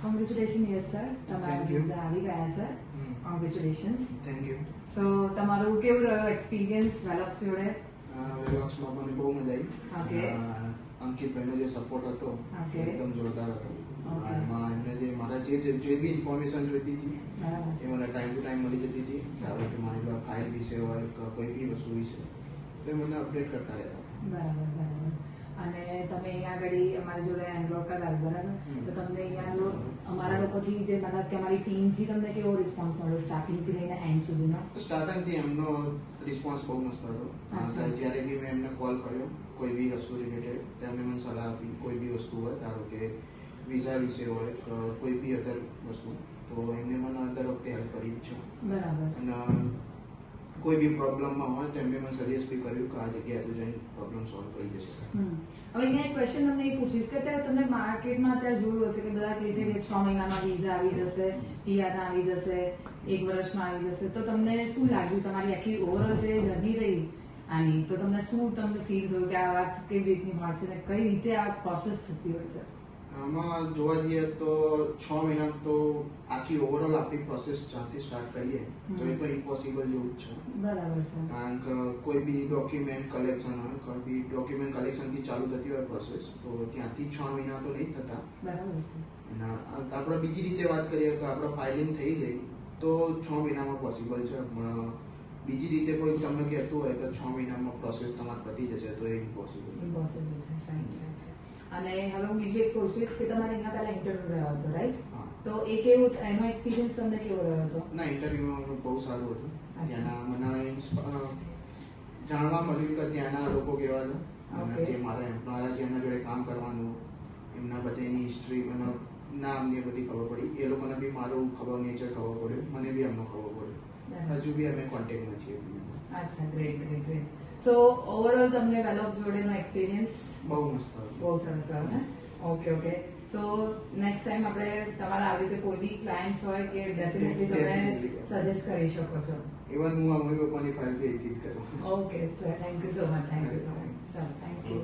Congratulations, yes sir. તમારા Thank you. visa આવી ગયા sir. Congratulations. Thank you. So તમારું કેવું રહ્યો એક્સપિરિયન્સ વેલોક્સ જોડે? વેલોક્સમાં મને બહુ મજા Okay. આવી. અંકિતભાઈનો જે સપોર્ટ હતો Okay. એકદમ જોરદાર હતો. Okay. એમાં એમને જે મારા જે બી ઇન્ફોર્મેશન જોઈતી હતી બરાબર એ મને ટાઈમ ટુ ટાઈમ મળી જતી હતી. ધારો કે મારી પાસે ફાઇલ વિશે હોય કે કોઈ બી વસ્તુ વિશે તો એ મને અપડેટ કરતા રહેતા. બરાબર બરાબર. અને તમે અહીંયા આગળ અમારી જોડે એનરોલ કરાવ્યું બરાબર, તો તમને અહીંયા અમારા લોકોથી જે મતલબ કે અમારી ટીમથી તમને કેવો રિસ્પોન્સ મળ્યો સ્ટાર્ટિંગથી લઈને એન્ડ સુધીનો? સ્ટાર્ટિંગથી એમનો રિસ્પોન્સ બહુ મસ્ત હતો. અચ્છા. જ્યારે બી મેં એમને કોલ કર્યો કોઈ બી વસ્તુ રિલેટેડ તેમને મને સલાહ આપી. કોઈ બી વસ્તુ હોય ધારો કે વિઝા વિશે હોય કે કોઈ બી અધર વસ્તુ તો એમને મને દર વખતે હેલ્પ કરી જ છે. બરાબર. અને કોઈ બી પ્રોબ્લેમમાં હોય તો એમને મને સજેસ્ટ બી કર્યું કે આ જગ્યાએ તું જઈને પ્રોબ્લેમ સોલ્વ કરી જશે. હવે અહીંયા એક ક્વેશ્ચન તમને એ પૂછીશ કે અત્યારે તમને માર્કેટમાં અત્યારે જોયું હશે કે બધા કહે છે કે 6 મહિનામાં વિઝા આવી જશે, PR ના આવી જશે, 1 વર્ષમાં આવી જશે, તો તમને શું લાગ્યું તમારી આખી ઓવરઓલ જે જર્ની રહી આની, તો તમને શું તમને ફીલ થયું કે આ વાત કેવી રીતની હોય છે ને કઈ રીતે આ પ્રોસેસ થતી હોય છે? આમાં જોવા જઈએ તો 6 મહિના તો આખી ઓવરઓલ આપણી પ્રોસેસ જ્યાંથી સ્ટાર્ટ કરીએ તો એ તો ઇમ્પોસિબલ જેવું જ છે. બરાબર છે. કારણ કે કોઈ બી ડોક્યુમેન્ટ કલેક્શન હોય, કોઈ બી ડોક્યુમેન્ટ કલેક્શનથી ચાલુ થતી હોય પ્રોસેસ તો ત્યાંથી 6 મહિના તો નહીં થતા. બરાબર છે. અને આપણે બીજી રીતે વાત કરીએ કે આપણે ફાઇલિંગ થઈ ગઈ તો 6 મહિનામાં પોસિબલ છે, પણ બીજી રીતે કોઈ તમને કહેતું હોય કે 6 મહિનામાં પ્રોસેસ તમારે પતી જશે તો એ ઇમ્પોસિબલ છે. રાઈટ. અને હવે હું બીજું એક પૂછીશ કે તમારે એના પહેલા ઇન્ટરવ્યુ રહ્યો હતો રાઈટ? તો એ કેવું એનો એક્સપિરિયન્સ તમને કેવો રહ્યો હતો? ના, ઇન્ટરવ્યુમાં બહુ સારું હતું. અચ્છા. ત્યાંના મને જાણવા મળ્યું કે ત્યાંના લોકો કેવા છે અને જે મારા જે એમના જોડે કામ કરવાનું એમના બધાની હિસ્ટ્રી મને નામ ને બધી ખબર પડી. એ લોકોને બી મારું નેચર ખબર પડ્યું, મને બી એમનો ખબર પડ્યો. હજુ બી અમે કોન્ટેક્ટમાં છીએ. અચ્છા, ગ્રેટ ગ્રેટ ગ્રેટ. સો ઓવરઓલ તમને વેલોક્સ જોડેનો એક્સપિરિયન્સ બહુ મસ્ત હતો. બહુ સરસ રહ્યો ને? Okay okay. So next time આપણે તમારા આવી રીતે કોઈ બી ક્લાયન્ટ્સ હોય કે ડેફિનેટલી તમે સજેસ્ટ કરી શકો છો. ઇવન હું આ મમ્મી પપ્પાની ફાઇલ બી એડિટ કરું. Okay sir, thank you so much. Thank you so much. ચાલો, થેન્ક યુ.